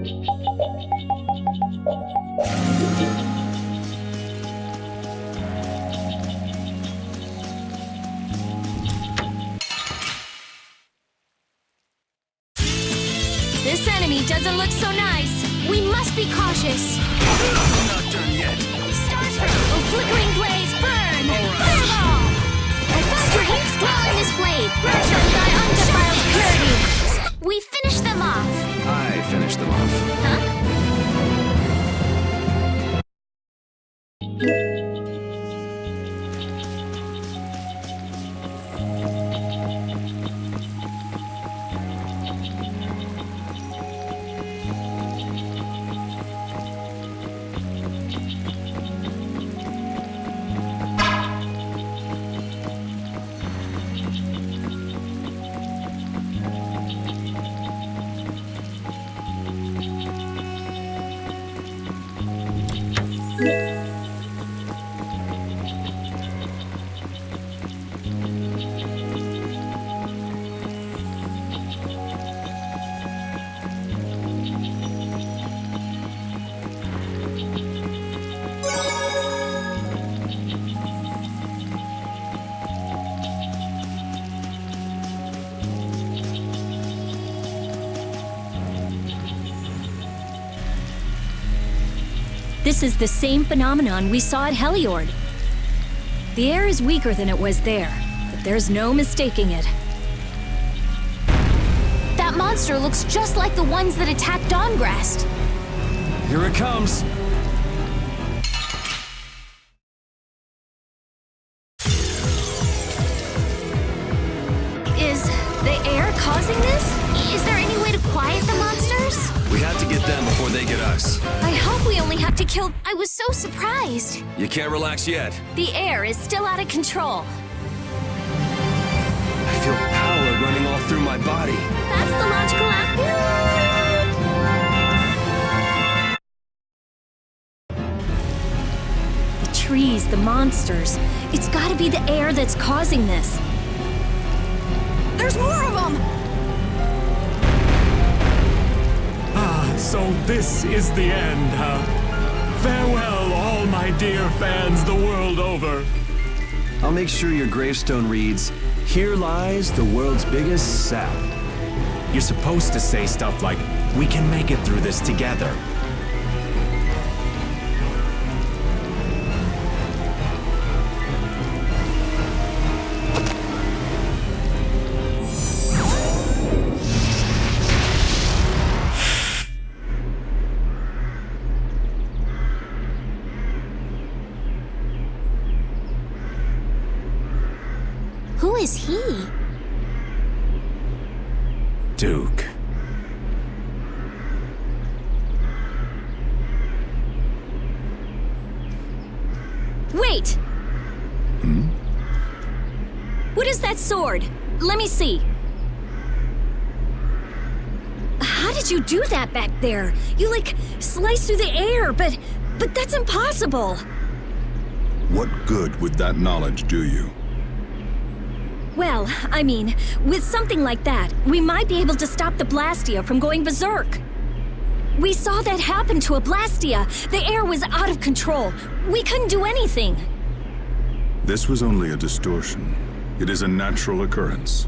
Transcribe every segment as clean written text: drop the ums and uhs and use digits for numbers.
This enemy doesn't look so nice. We must be cautious. I'm not done yet. Oh, flickering blaze, burn! Fireball! I found your ink dwell in this blade. Burn them thy undefiled purity. We finished them off. I finished them off. Huh? This is the same phenomenon we saw at Heliord. The air is weaker than it was there, but there's no mistaking it. That monster looks just like the ones that attacked Dawngrest. Here it comes. Is the air causing this? Is there any way to quiet the monsters? We have to get them before they get us. I hope we only have to kill... I was so surprised. You can't relax yet. The air is still out of control. I feel power running all through my body. That's the logical The trees, the monsters. It's gotta be the air that's causing this. There's more of them! So this is the end, huh? Farewell, all my dear fans the world over. I'll make sure your gravestone reads, "Here lies the world's biggest sap." You're supposed to say stuff like, "We can make it through this together." Who is he? Duke. Wait! What is that sword? Let me see. How did you do that back there? You, like, sliced through the air, but that's impossible! What good would that knowledge do you? Well, I mean, with something like that, we might be able to stop the Blastia from going berserk. We saw that happen to a Blastia. The air was out of control. We couldn't do anything. This was only a distortion. It is a natural occurrence.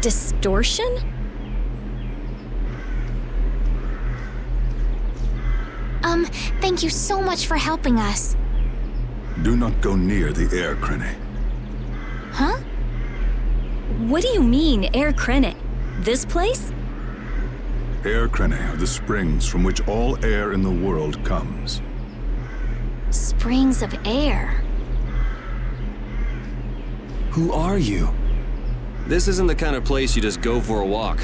Distortion? Thank you so much for helping us. Do not go near the air Krene. Huh? What do you mean, Air Krenet? This place? Air Krene are the springs from which all air in the world comes. Springs of air. Who are you? This isn't the kind of place you just go for a walk.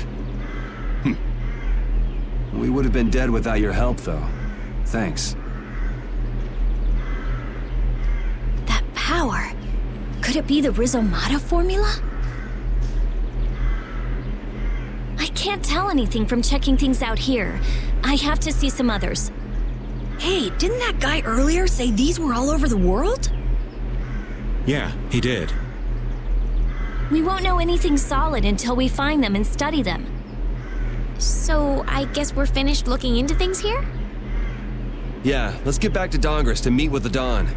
We would have been dead without your help, though. Thanks. That power. Could it be the Rizomata formula? I can't tell anything from checking things out here. I have to see some others. Hey, didn't that guy earlier say these were all over the world? Yeah, he did. We won't know anything solid until we find them and study them. So, I guess we're finished looking into things here? Yeah, let's get back to Dongris to meet with the Dawn.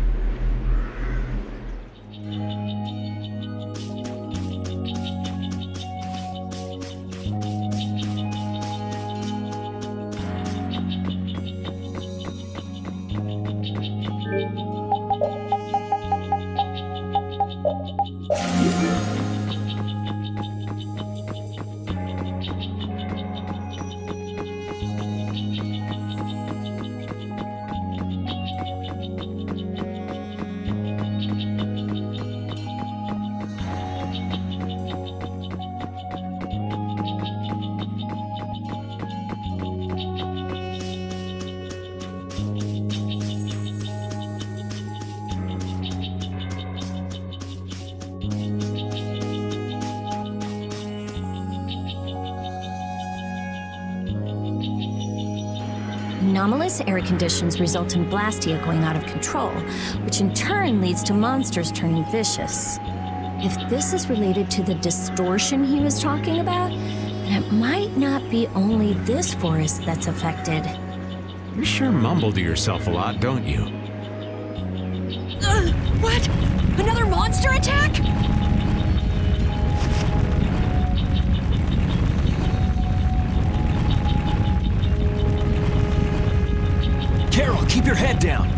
Anomalous air conditions result in Blastia going out of control, which in turn leads to monsters turning vicious. If this is related to the distortion he was talking about, then it might not be only this forest that's affected. You sure mumble to yourself a lot, don't you? What? Another monster attack? Carol, keep your head down.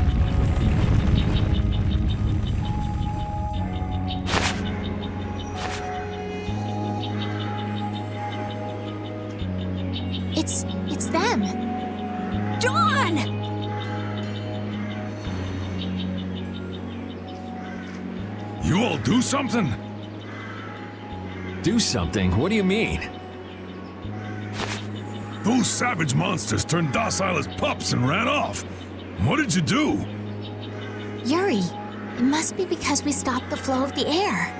It's them. Dawn! You all do something? Do something? What do you mean? Those savage monsters turned docile as pups and ran off. What did you do? Yuri, it must be because we stopped the flow of the air.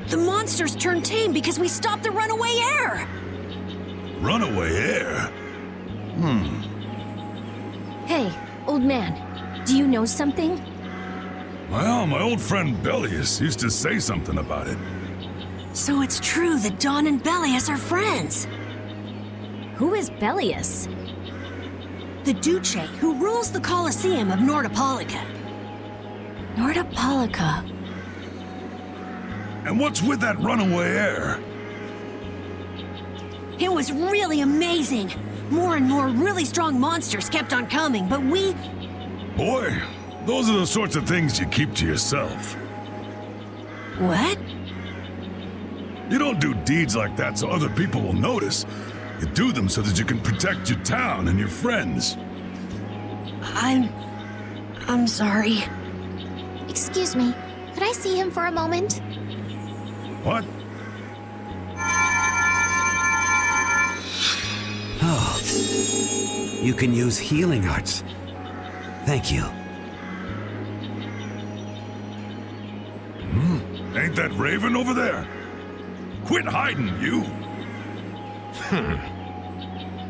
The monsters turned tame because we stopped the runaway air! Runaway air? Hey, old man, do you know something? Well, my old friend Bellius used to say something about it. So it's true that Dawn and Bellius are friends. Who is Bellius? The Duce who rules the Colosseum of Nordopolica. Nordopolica. And what's with that runaway air? It was really amazing. More and more really strong monsters kept on coming, but we... Boy, those are the sorts of things you keep to yourself. What? You don't do deeds like that so other people will notice. You do them so that you can protect your town and your friends. I'm sorry. Excuse me, could I see him for a moment? What? Oh, you can use healing arts. Thank you. Ain't that Raven over there? Quit hiding, you!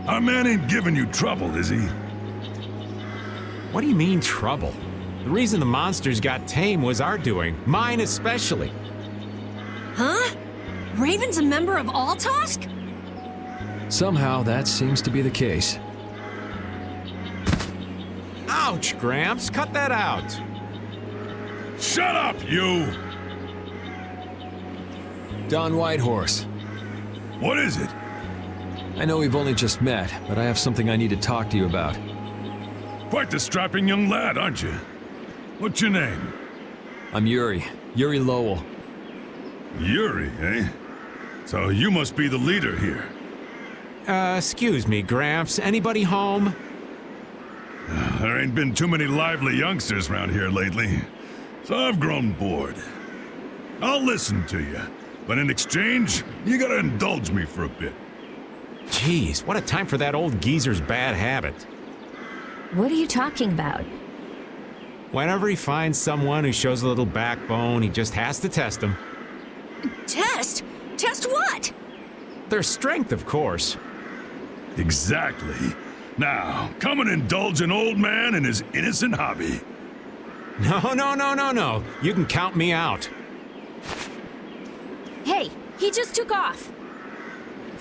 Our man ain't giving you trouble, is he? What do you mean, trouble? The reason the monsters got tame was our doing. Mine especially. Huh? Raven's a member of Altosk? Somehow that seems to be the case. Ouch, Gramps. Cut that out. Shut up, you! Don Whitehorse. What is it? I know we've only just met, but I have something I need to talk to you about. Quite the strapping young lad, aren't you? What's your name? I'm Yuri. Yuri Lowell. Yuri, eh? So you must be the leader here. Excuse me, Gramps. Anybody home? There ain't been too many lively youngsters around here lately, so I've grown bored. I'll listen to you, but in exchange, you gotta indulge me for a bit. Jeez, what a time for that old geezer's bad habit. What are you talking about? Whenever he finds someone who shows a little backbone, he just has to test them. Test? Test what? Their strength, of course. Exactly. Now, come and indulge an old man in his innocent hobby. No. You can count me out. Hey, he just took off.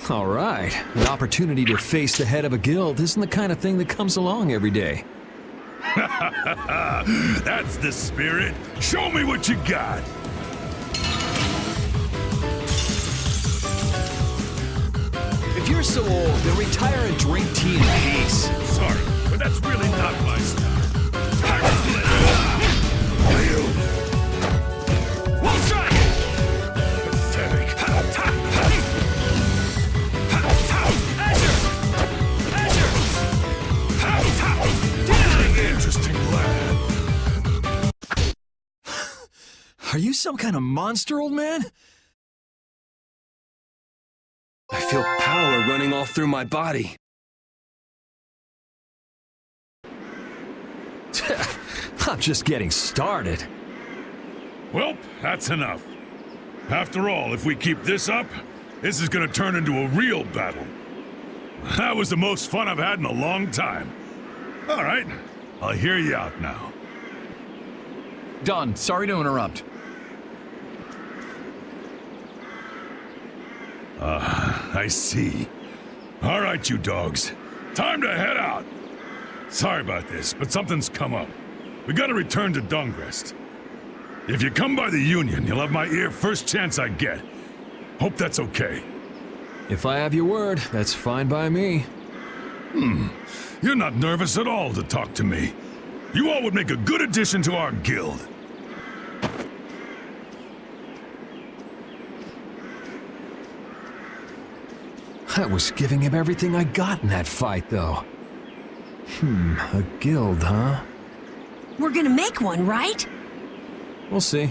All right. An opportunity to face the head of a guild isn't the kind of thing that comes along every day. That's the spirit. Show me what you got. If you're so old, then retire and drink tea in peace. Sorry, but that's really not my style. Time to split. One strike! Pathetic. Interesting lad. Are you some kind of monster, old man? I feel power running all through my body. I'm just getting started. Well, that's enough. After all, if we keep this up, this is gonna turn into a real battle. That was the most fun I've had in a long time. All right, I'll hear you out now. Don, sorry to interrupt. I see. All right, you dogs. Time to head out. Sorry about this, but something's come up. We gotta return to Dongrest. If you come by the Union, you'll have my ear first chance I get. Hope that's okay. If I have your word, that's fine by me. You're not nervous at all to talk to me. You all would make a good addition to our guild. I was giving him everything I got in that fight, though. A guild, huh? We're gonna make one, right? We'll see.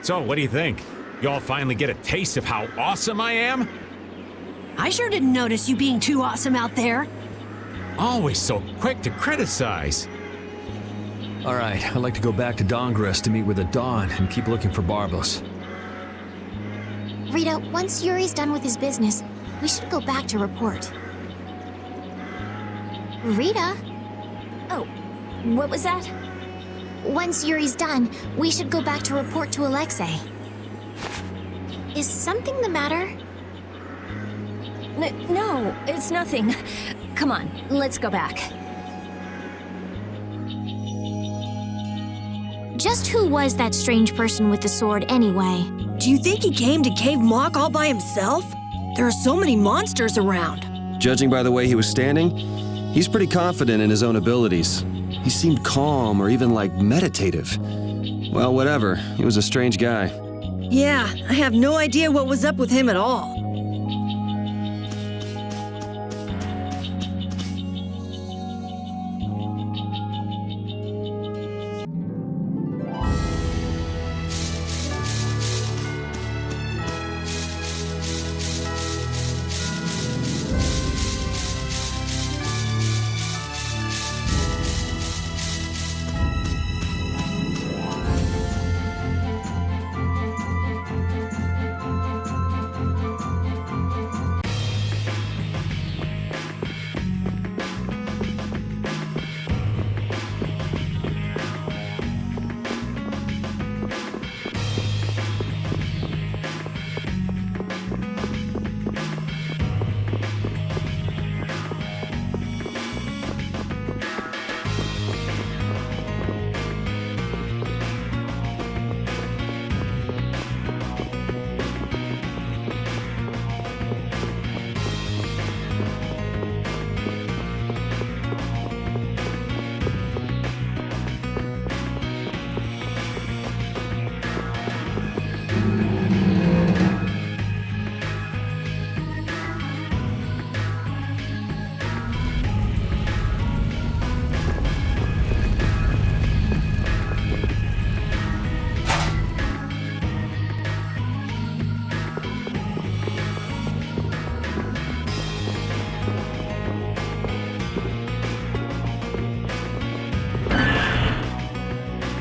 So, what do you think? Y'all finally get a taste of how awesome I am? I sure didn't notice you being too awesome out there. Always so quick to criticize. All right, I'd like to go back to Dongrest to meet with the Dawn and keep looking for Barbos. Rita, once Yuri's done with his business, we should go back to report. Rita? Oh, what was that? Once Yuri's done, we should go back to report to Alexei. Is something the matter? No, it's nothing. Come on, let's go back. Just who was that strange person with the sword anyway? Do you think he came to Cave Mock all by himself? There are so many monsters around. Judging by the way he was standing, he's pretty confident in his own abilities. He seemed calm or even like meditative. Well, whatever. He was a strange guy. Yeah, I have no idea what was up with him at all.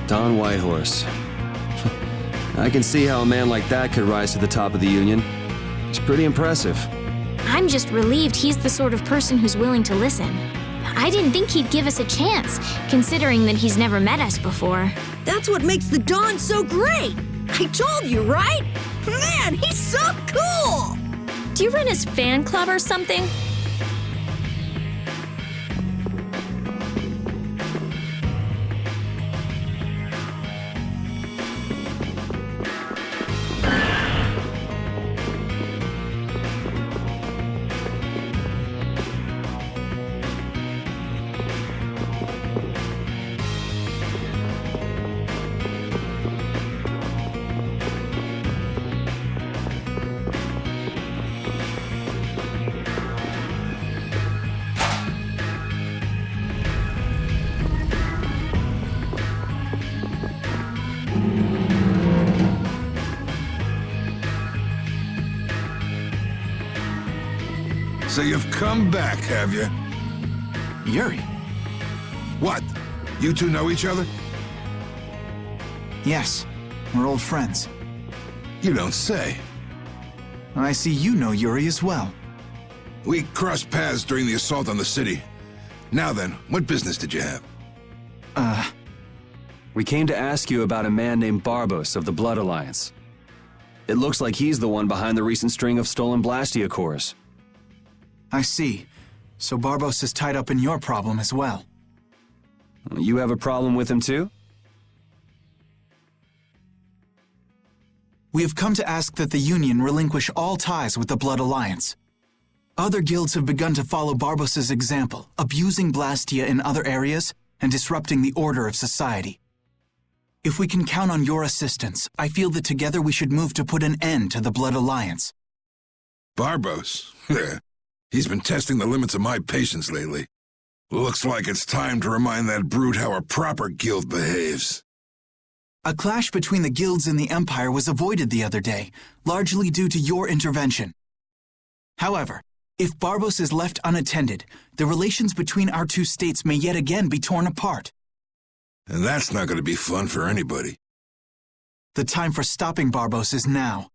Don Whitehorse. I can see how a man like that could rise to the top of the Union. He's pretty impressive. I'm just relieved he's the sort of person who's willing to listen. I didn't think he'd give us a chance, considering that he's never met us before. That's what makes the Dawn so great! I told you, right? Man, he's so cool! Do you run his fan club or something? So you've come back, have you? Yuri? What? You two know each other? Yes, we're old friends. You don't say. I see you know Yuri as well. We crossed paths during the assault on the city. Now then, what business did you have? We came to ask you about a man named Barbos of the Blood Alliance. It looks like he's the one behind the recent string of stolen Blastia cores. I see. So Barbos is tied up in your problem as well. You have a problem with him too? We have come to ask that the Union relinquish all ties with the Blood Alliance. Other guilds have begun to follow Barbos' example, abusing Blastia in other areas and disrupting the order of society. If we can count on your assistance, I feel that together we should move to put an end to the Blood Alliance. Barbos? He's been testing the limits of my patience lately. Looks like it's time to remind that brute how a proper guild behaves. A clash between the guilds and the Empire was avoided the other day, largely due to your intervention. However, if Barbos is left unattended, the relations between our two states may yet again be torn apart. And that's not going to be fun for anybody. The time for stopping Barbos is now.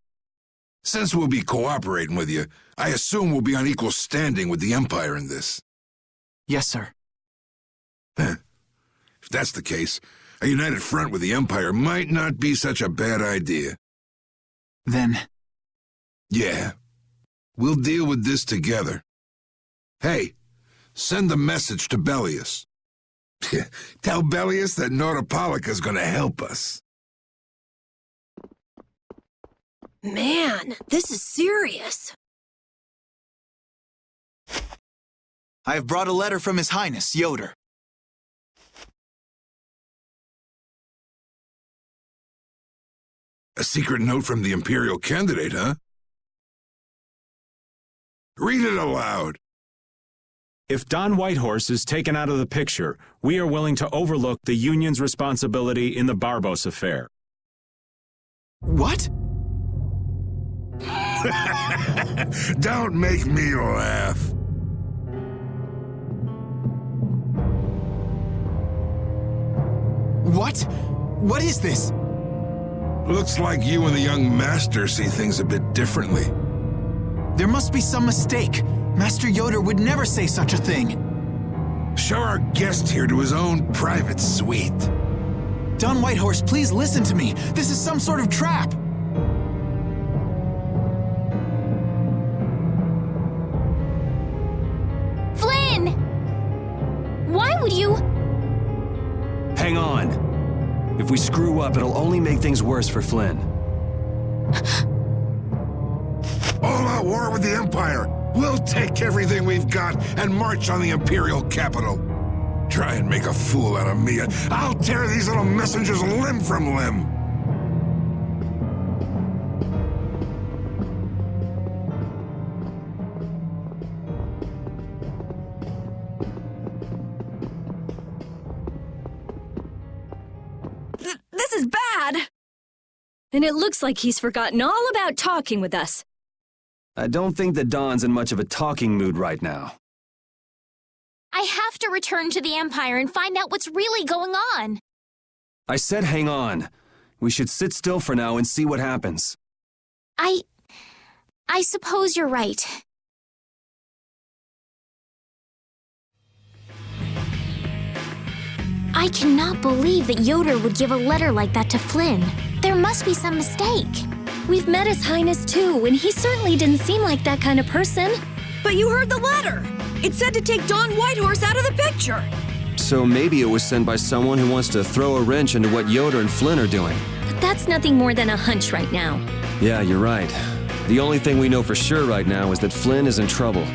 Since we'll be cooperating with you, I assume we'll be on equal standing with the Empire in this. Yes, sir. If that's the case, a united front with the Empire might not be such a bad idea. Then... Yeah. We'll deal with this together. Hey, send a message to Bellius. Tell Bellius that Nordopolica's gonna help us. Man, this is serious. I have brought a letter from His Highness, Yoder. A secret note from the Imperial candidate, huh? Read it aloud. If Don Whitehorse is taken out of the picture, we are willing to overlook the Union's responsibility in the Barbos affair. What? Don't make me laugh. What? What is this? Looks like you and the young master see things a bit differently. There must be some mistake. Master Yoder would never say such a thing. Show our guest here to his own private suite. Don Whitehorse, please listen to me. This is some sort of trap. Flynn! Why would you... Hang on. If we screw up, it'll only make things worse for Flynn. All-out war with the Empire. We'll take everything we've got and march on the Imperial capital. Try and make a fool out of me, and I'll tear these little messengers limb from limb. This is bad! And it looks like he's forgotten all about talking with us. I don't think that Don's in much of a talking mood right now. I have to return to the Empire and find out what's really going on. I said hang on. We should sit still for now and see what happens. I suppose you're right. I cannot believe that Yoder would give a letter like that to Flynn. There must be some mistake. We've met His Highness too, and he certainly didn't seem like that kind of person. But you heard the letter! It said to take Don Whitehorse out of the picture! So maybe it was sent by someone who wants to throw a wrench into what Yoder and Flynn are doing. But that's nothing more than a hunch right now. Yeah, you're right. The only thing we know for sure right now is that Flynn is in trouble.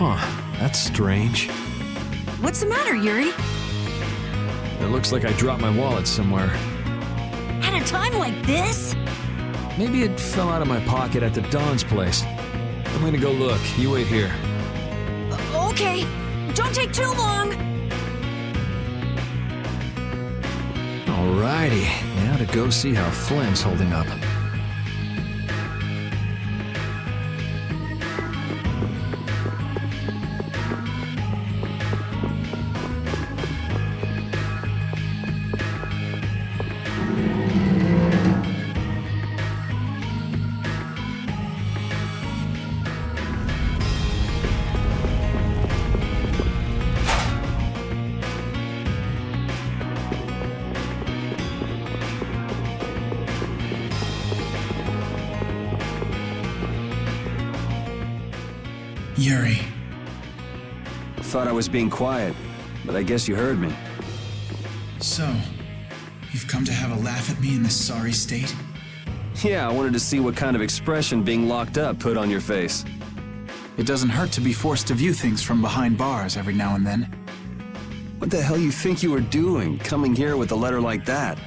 Huh, that's strange. What's the matter, Yuri? It looks like I dropped my wallet somewhere. At a time like this? Maybe it fell out of my pocket at the Don's place. I'm gonna go look. You wait here. Okay. Don't take too long! Alrighty, now to go see how Flynn's holding up. Yuri. Thought I was being quiet, but I guess you heard me. So, you've come to have a laugh at me in this sorry state? Yeah, I wanted to see what kind of expression being locked up put on your face. It doesn't hurt to be forced to view things from behind bars every now and then. What the hell you think you were doing, coming here with a letter like that?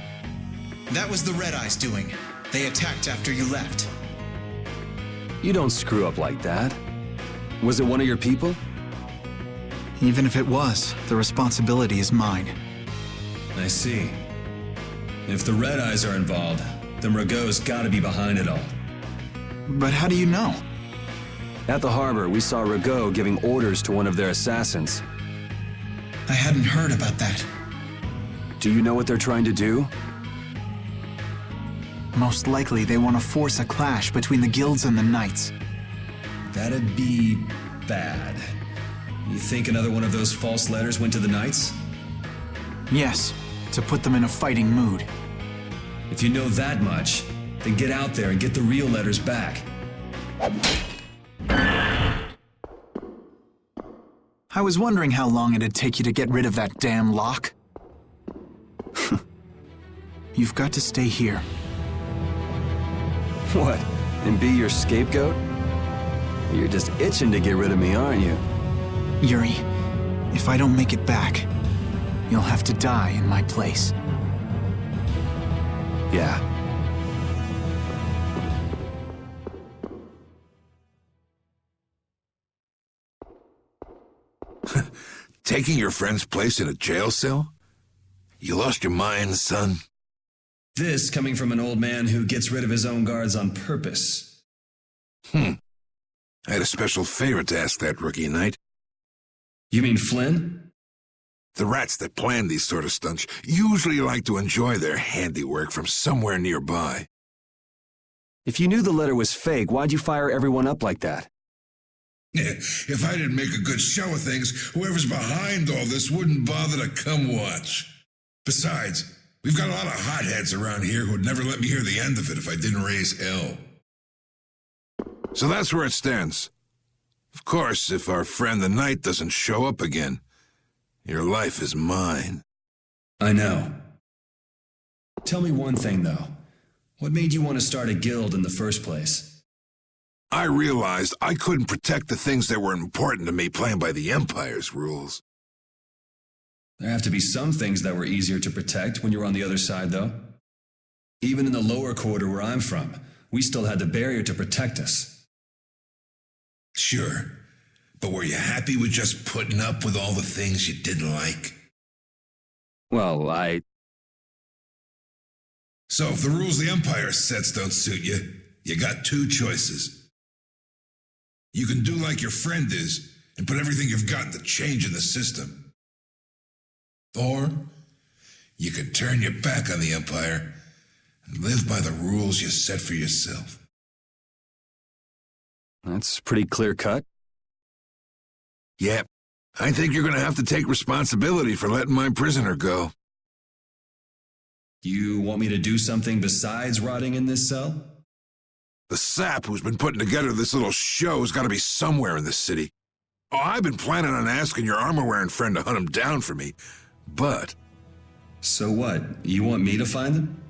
That was the Red Eyes doing. They attacked after you left. You don't screw up like that. Was it one of your people? Even if it was, the responsibility is mine. I see. If the Red Eyes are involved, then Rago's gotta be behind it all. But how do you know? At the harbor, we saw Rago giving orders to one of their assassins. I hadn't heard about that. Do you know what they're trying to do? Most likely they want to force a clash between the guilds and the knights. That'd be bad. You think another one of those false letters went to the Knights? Yes, to put them in a fighting mood. If you know that much, then get out there and get the real letters back. I was wondering how long it'd take you to get rid of that damn lock. You've got to stay here. What, and be your scapegoat? You're just itching to get rid of me, aren't you? Yuri, if I don't make it back, you'll have to die in my place. Yeah. Taking your friend's place in a jail cell? You lost your mind, son? This coming from an old man who gets rid of his own guards on purpose. I had a special favor to ask that rookie knight. You mean Flynn? The rats that plan these sort of stunts usually like to enjoy their handiwork from somewhere nearby. If you knew the letter was fake, why'd you fire everyone up like that? If I didn't make a good show of things, whoever's behind all this wouldn't bother to come watch. Besides, we've got a lot of hotheads around here who'd never let me hear the end of it if I didn't raise hell. So that's where it stands. Of course, if our friend the Knight doesn't show up again, your life is mine. I know. Tell me one thing, though. What made you want to start a guild in the first place? I realized I couldn't protect the things that were important to me playing by the Empire's rules. There have to be some things that were easier to protect when you were on the other side, though. Even in the lower quarter where I'm from, we still had the barrier to protect us. Sure, but were you happy with just putting up with all the things you didn't like? Well, So if the rules the Empire sets don't suit you, you got two choices. You can do like your friend is and put everything you've got into change in the system. Or you can turn your back on the Empire and live by the rules you set for yourself. That's pretty clear-cut. Yep, I think you're going to have to take responsibility for letting my prisoner go. You want me to do something besides rotting in this cell? The sap who's been putting together this little show's got to be somewhere in this city. Oh, I've been planning on asking your armor-wearing friend to hunt him down for me, but... So what? You want me to find them?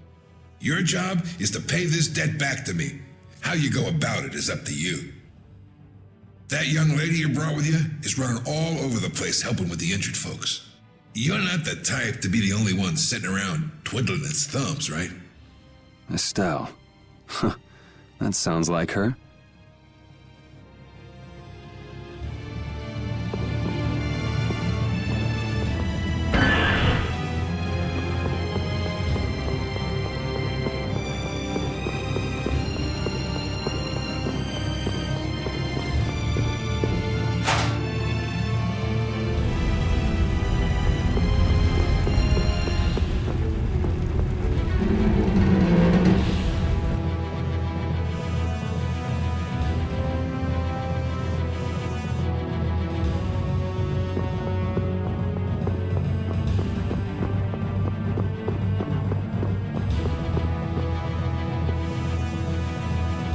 Your job is to pay this debt back to me. How you go about it is up to you. That young lady you brought with you is running all over the place helping with the injured folks. You're not the type to be the only one sitting around twiddling its thumbs, right? Estelle. Huh. That sounds like her.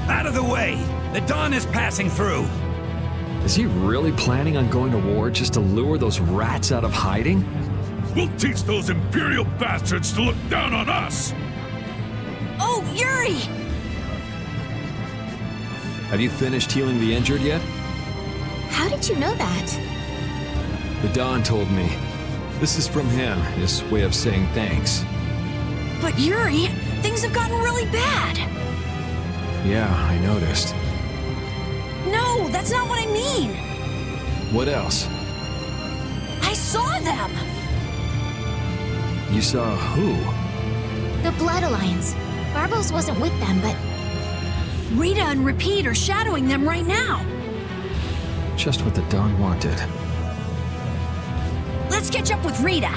Out of the way! The Dawn is passing through! Is he really planning on going to war just to lure those rats out of hiding? We'll teach those Imperial bastards to look down on us! Oh, Yuri! Have you finished healing the injured yet? How did you know that? The Don told me. This is from him, his way of saying thanks. But Yuri, things have gotten really bad! Yeah, I noticed. No, that's not what I mean! What else? I saw them! You saw who? The Blood Alliance. Barbos wasn't with them, but... Rita and Repeat are shadowing them right now! Just what the Don wanted. Let's catch up with Rita!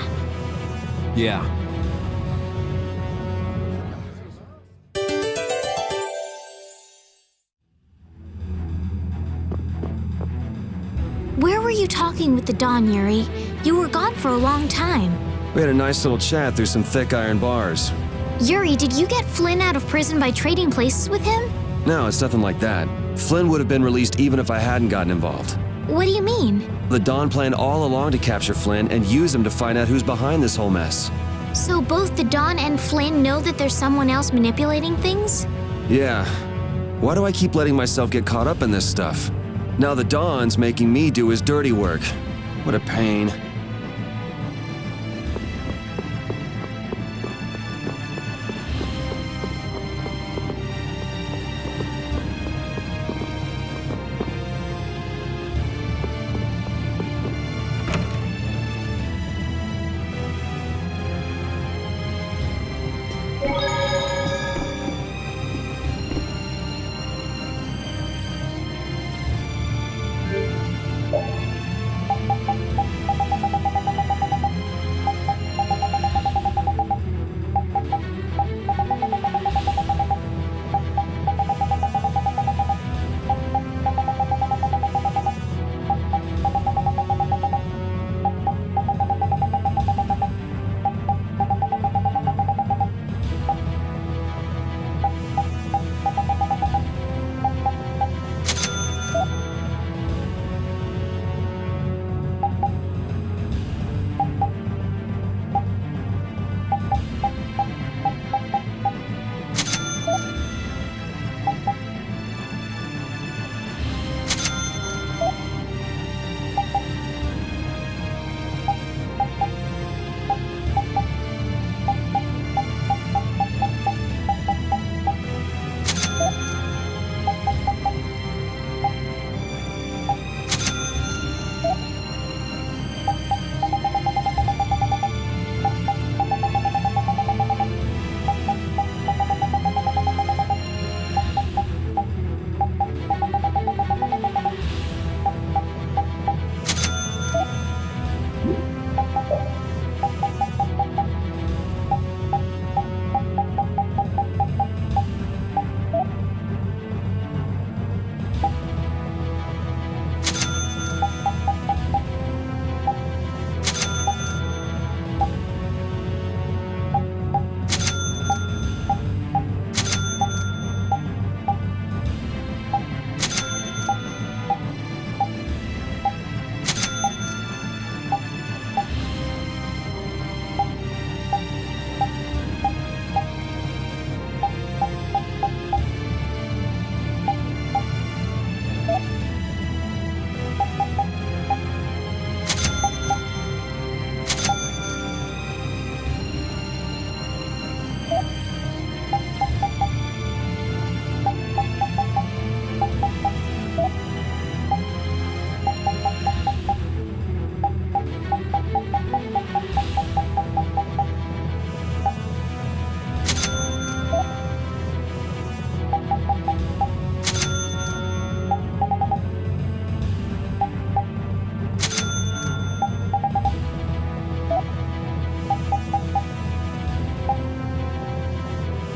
Yeah. Where were you talking with the Dawn, Yuri? You were gone for a long time. We had a nice little chat through some thick iron bars. Yuri, did you get Flynn out of prison by trading places with him? No, it's nothing like that. Flynn would have been released even if I hadn't gotten involved. What do you mean? The Dawn planned all along to capture Flynn and use him to find out who's behind this whole mess. So both the Dawn and Flynn know that there's someone else manipulating things? Yeah. Why do I keep letting myself get caught up in this stuff? Now the Dawn's making me do his dirty work. What a pain.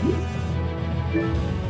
you.